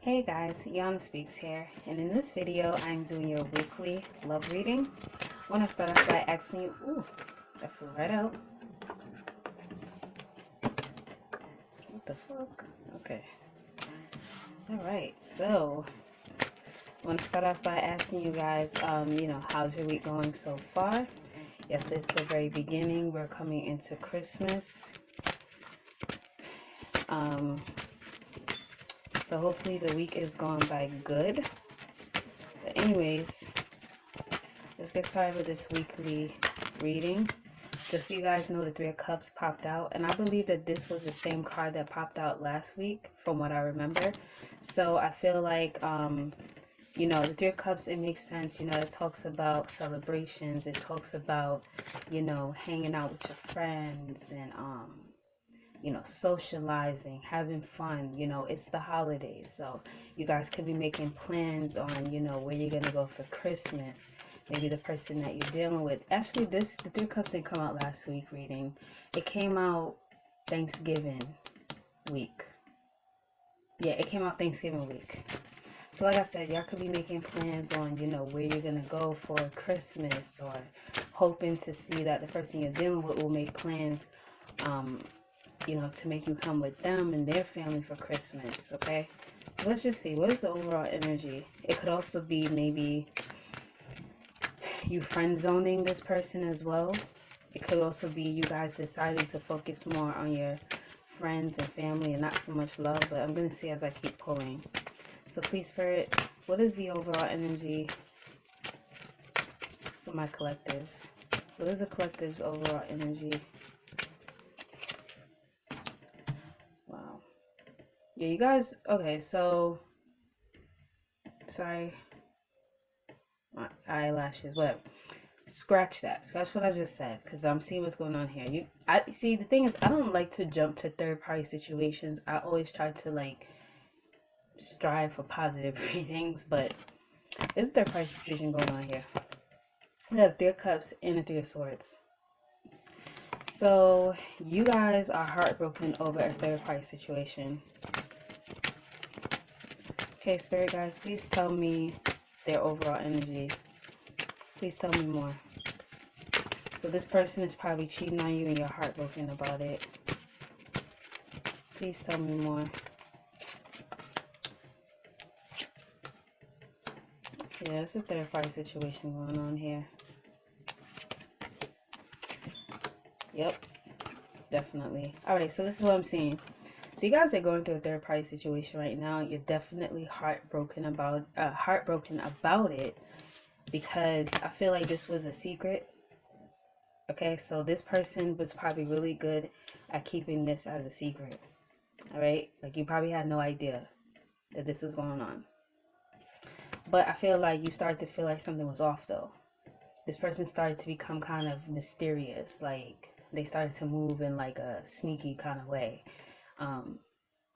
Hey guys, Yana Speaks here, and in this video I'm doing your weekly love reading. I want to start off by asking you, ooh, that flew right out. What the fuck? Okay. Alright, so I want to start off by asking you guys, how's your week going so far? Yes, it's the very beginning. We're coming into Christmas. So hopefully the week is going by good. But anyways, let's get started with this weekly reading. Just so you guys know, the Three of Cups popped out, and I believe that this was the same card that popped out last week from what I remember. So I feel like the Three of Cups, it makes sense. It talks about celebrations, it talks about hanging out with your friends, and socializing, having fun. It's the holidays, so you guys could be making plans on where you're gonna go for Christmas. Maybe the person that you're dealing with. Actually, the Three Cups didn't come out last week reading. It came out Thanksgiving week. Yeah, it came out Thanksgiving week. So like I said, y'all could be making plans on where you're gonna go for Christmas, or hoping to see that the person you're dealing with will make plans to make you come with them and their family for Christmas. Okay, so let's just see, what is the overall energy? It could also be maybe you friend zoning this person as well. It could also be you guys deciding to focus more on your friends and family and not so much love, but I'm going to see as I keep pulling. So please, Spirit, what is the overall energy for my collectives? What is the collective's overall energy? Wow. Yeah, you guys, okay, so, sorry, my eyelashes, whatever. Scratch what I just said, because I'm seeing what's going on here. I see, the thing is, I don't like to jump to third party situations. I always try to strive for positive readings, but there's a third party situation going on here. We have Three of Cups and a Three of Swords. So you guys are heartbroken over a third party situation. Okay, Spirit guys, please tell me their overall energy. Please tell me more. So this person is probably cheating on you and you're heartbroken about it. Please tell me more. Yeah, it's a third party situation going on here. Yep, definitely. Alright, so this is what I'm seeing. So you guys are going through a third party situation right now. You're definitely heartbroken about it, because I feel like this was a secret. Okay, so this person was probably really good at keeping this as a secret. Alright, like you probably had no idea that this was going on. But I feel like you started to feel like something was off though. This person started to become kind of mysterious. Like they started to move in like a sneaky kind of way.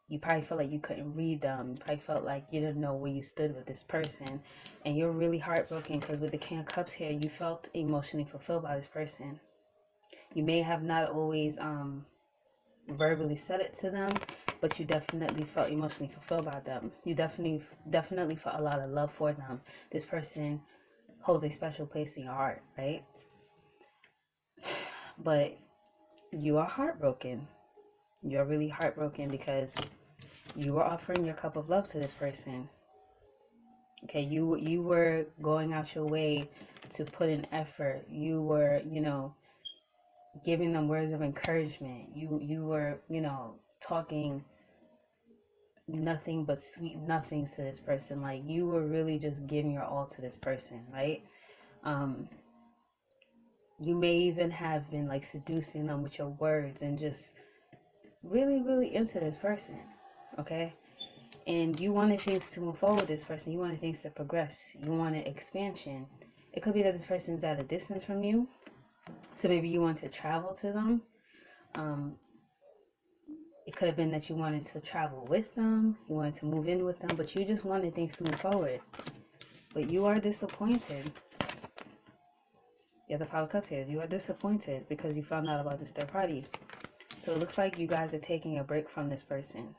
You probably felt like you couldn't read them. You probably felt like you didn't know where you stood with this person. And you're really heartbroken because with the King of Cups here, you felt emotionally fulfilled by this person. You may have not always verbally said it to them, but you definitely felt emotionally fulfilled by them. You definitely felt a lot of love for them. This person holds a special place in your heart, right? But you are heartbroken. You're really heartbroken because you were offering your cup of love to this person. Okay, you were going out your way to put in effort. You were, giving them words of encouragement. You were, talking nothing but sweet nothings to this person. Like you were really just giving your all to this person, right? You may even have been like seducing them with your words and just really, really into this person, okay? And you wanted things to move forward with this person. You wanted things to progress. You wanted expansion. It could be that this person's at a distance from you, so maybe you want to travel to them. It could have been that you wanted to travel with them, you wanted to move in with them, but you just wanted things to move forward. But you are disappointed. Yeah, the Five of Cups here. You are disappointed because you found out about this third party. So it looks like you guys are taking a break from this person.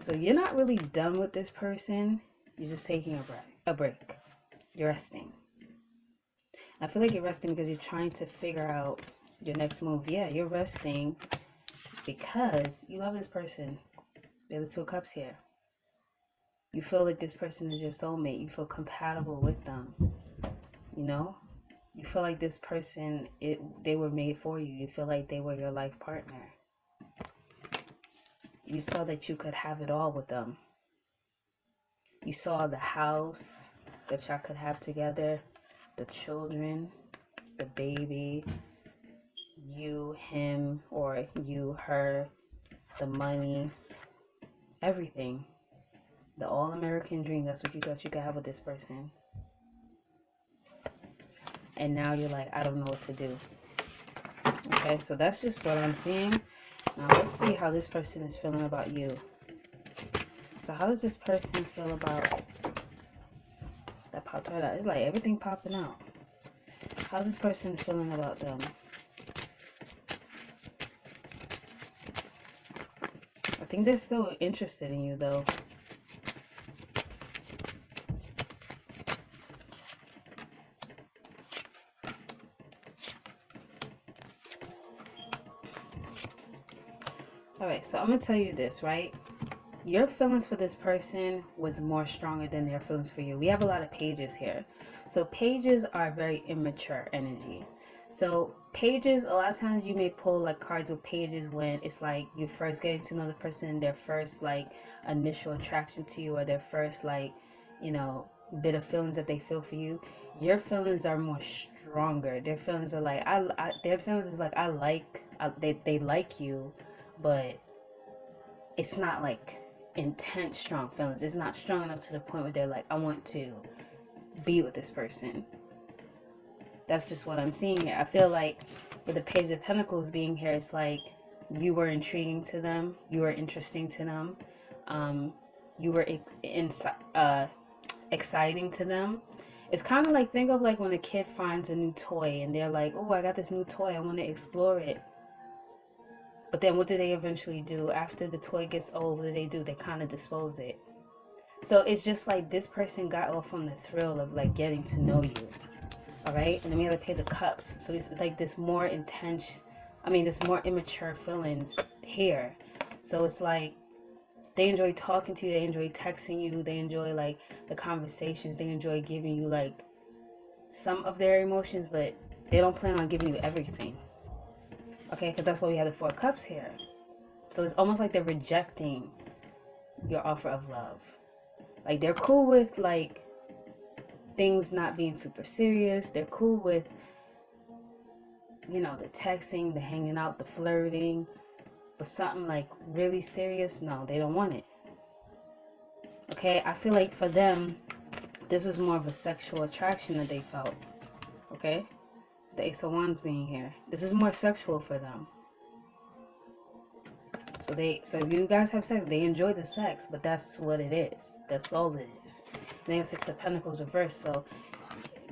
So you're not really done with this person. You're just taking a break. You're resting. I feel like you're resting because you're trying to figure out your next move. Yeah, you're resting because you love this person. They're the 2 of Cups here. You feel like this person is your soulmate. You feel compatible with them. You know? You feel like this person, they were made for you. You feel like they were your life partner. You saw that you could have it all with them. You saw the house that y'all could have together, the children, the baby, you, him, or you, her, the money, everything. The all-American dream, that's what you thought you could have with this person. And now you're like, I don't know what to do. Okay, so that's just what I'm seeing. Now let's see how this person is feeling about you. So how does this person feel about that popped right out? It's like everything popping out. How's this person feeling about them? I think they're still interested in you though. Alright, so I'm going to tell you this, right? Your feelings for this person was more stronger than their feelings for you. We have a lot of pages here. So pages are very immature energy. So pages, a lot of times you may pull like cards with pages when it's like you're first getting to know the person, their first like initial attraction to you, or their first like, you know, bit of feelings that they feel for you. Your feelings are more stronger. Their feelings are like, their feelings is like, they like you, but it's not like intense strong feelings. It's not strong enough to the point where they're like, I want to be with this person. That's just what I'm seeing here. I feel like with the Page of Pentacles being here, it's like you were intriguing to them, you were interesting to them, you were exciting to them. It's kind of like, think of like when a kid finds a new toy and they're like, oh, I got this new toy, I want to explore it. But then what do they eventually do? After the toy gets old, what do? They kind of dispose it. So it's just like this person got off on the thrill of like getting to know you. All right. And then we have to pay the cups. So it's like this more intense, this more immature feelings here. So it's like they enjoy talking to you. They enjoy texting you. They enjoy like the conversations. They enjoy giving you like some of their emotions, but they don't plan on giving you everything. Okay, because that's why we have the 4 cups here. So it's almost like they're rejecting your offer of love. Like they're cool with like things not being super serious. They're cool with, you know, the texting, the hanging out, the flirting. But something like really serious, no, they don't want it. Okay, I feel like for them, this was more of a sexual attraction that they felt. Okay, the Ace of Wands being here, this is more sexual for them. So if you guys have sex, they enjoy the sex, but that's what it is. That's all it is. They have 6 of Pentacles reversed, so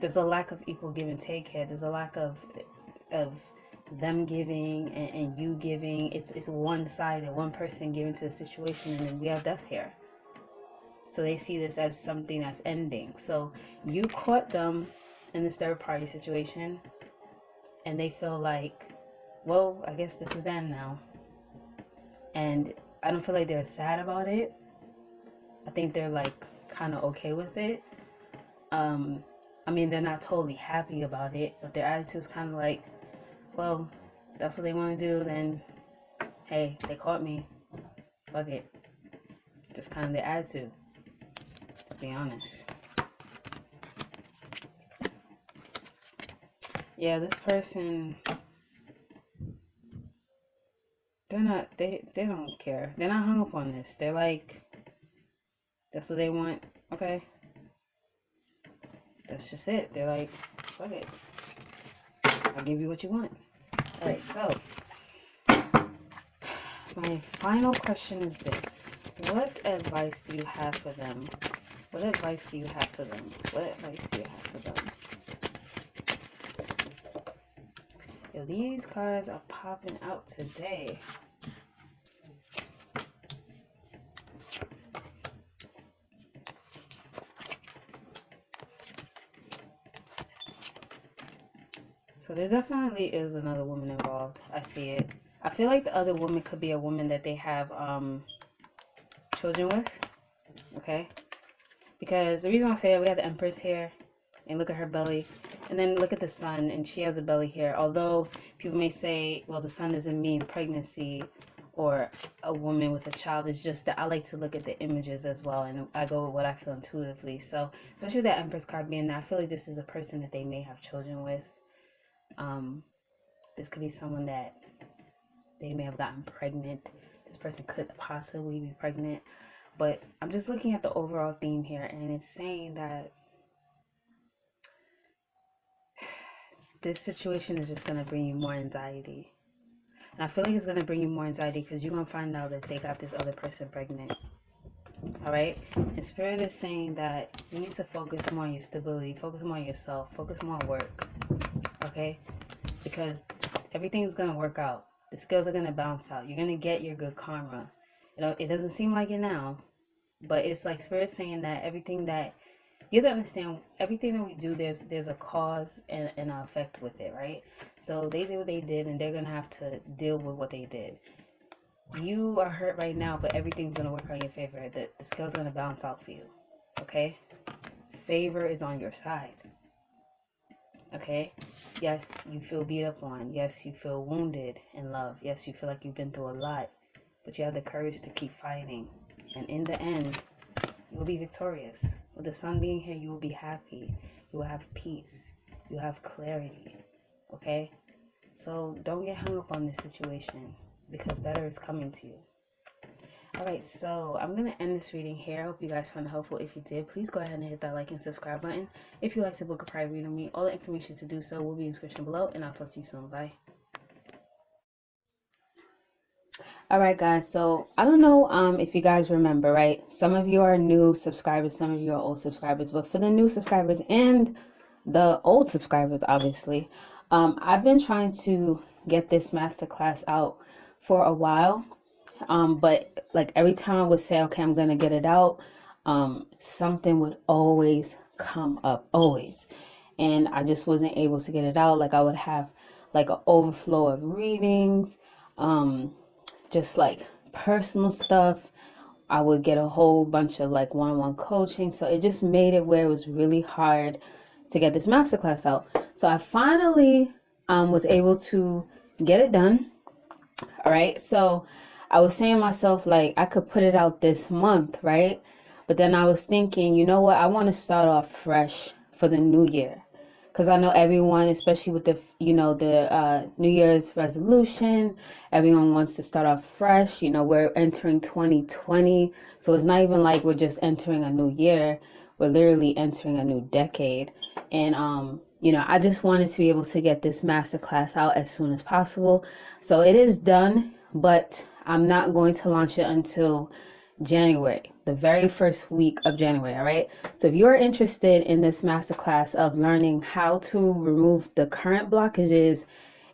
there's a lack of equal give and take here. There's a lack of them giving and you giving. It's one-sided, one person giving to the situation, and then we have death here. So they see this as something that's ending. So you caught them in this third party situation, and they feel like, well, I guess this is the end now. And I don't feel like they're sad about it. I think they're like kind of okay with it. They're not totally happy about it, but their attitude is kind of like, well, that's what they want to do, then hey, they caught me, fuck it. Just kind of their attitude, to be honest. Yeah, this person, they don't care. They're not hung up on this. They're like, that's what they want. Okay, that's just it. They're like, fuck it, I'll give you what you want. All right, so my final question is this: what advice do you have for them? What advice do you have for them? What advice do you have for them? Yo, these cards are popping out today. So there definitely is another woman involved. I see it. I feel like the other woman could be a woman that they have children with. Okay. Because the reason I say that, we have the Empress here, and look at her belly, and then look at the Sun, and she has a belly here. Although people may say, well, the Sun doesn't mean pregnancy or a woman with a child. It's just that I like to look at the images as well, and I go with what I feel intuitively. So especially with that Empress card being there, I feel like this is a person that they may have children with. This could be someone that they may have gotten pregnant. This person could possibly be pregnant. But I'm just looking at the overall theme here, and it's saying that this situation is just going to bring you more anxiety. And I feel like it's going to bring you more anxiety because you're going to find out that they got this other person pregnant. All right? And Spirit is saying that you need to focus more on your stability, focus more on yourself, focus more on work. Okay? Because everything's going to work out. The skills are going to bounce out. You're going to get your good karma. You know, it doesn't seem like it now, but it's like Spirit saying that everything that you have to understand, everything that we do, there's a cause and an effect with it, right? So they did what they did, and they're gonna have to deal with what they did. You are hurt right now, but everything's gonna work on your favor. The scale's gonna balance out for you. Okay? Favor is on your side. Okay? Yes, you feel beat up on. Yes, you feel wounded in love. Yes, you feel like you've been through a lot, but you have the courage to keep fighting. And in the end, you will be victorious. With the Sun being here, you will be happy. You will have peace. You will have clarity. Okay? So don't get hung up on this situation because better is coming to you. Alright, so I'm going to end this reading here. I hope you guys found it helpful. If you did, please go ahead and hit that like and subscribe button. If you'd like to book a private reading with me, all the information to do so will be in the description below. And I'll talk to you soon. Bye. Alright guys, so I don't know if you guys remember, right? Some of you are new subscribers, some of you are old subscribers, but for the new subscribers and the old subscribers, obviously, I've been trying to get this masterclass out for a while, but like every time I would say, okay, I'm gonna get it out, something would always come up, always, and I just wasn't able to get it out. Like I would have like an overflow of readings, just like personal stuff. I would get a whole bunch of like one-on-one coaching. So it just made it where it was really hard to get this masterclass out. So I finally was able to get it done. All right. So I was saying to myself, like, I could put it out this month, right? But then I was thinking, you know what? I want to start off fresh for the new year. Because I know everyone, especially with the, the New Year's resolution, everyone wants to start off fresh. You know, we're entering 2020. So it's not even like we're just entering a new year. We're literally entering a new decade. And, I just wanted to be able to get this masterclass out as soon as possible. So it is done, but I'm not going to launch it until January, the very first week of January. All right. So if you're interested in this masterclass of learning how to remove the current blockages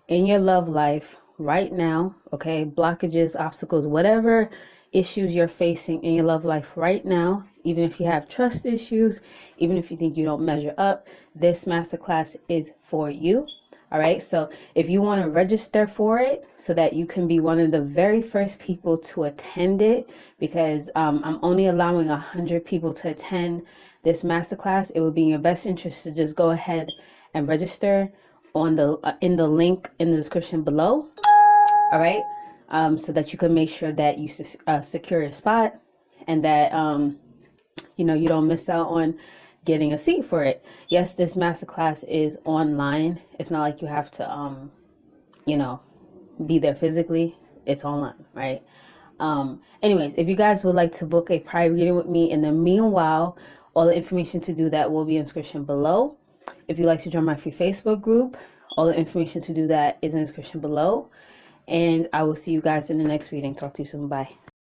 in your love life right now, okay, blockages, obstacles, whatever issues you're facing in your love life right now, even if you have trust issues, even if you think you don't measure up, this masterclass is for you. All right, so if you want to register for it so that you can be one of the very first people to attend it, because I'm only allowing 100 people to attend this masterclass, it would be in your best interest to just go ahead and register on the in the link in the description below. All right, so that you can make sure that you secure your spot and that you don't miss out on getting a seat for it. Yes, this masterclass is online. It's not like you have to, be there physically. It's online, right? Anyways, if you guys would like to book a private reading with me in the meanwhile, all the information to do that will be in the description below. If you'd like to join my free Facebook group, all the information to do that is in the description below. And I will see you guys in the next reading. Talk to you soon. Bye.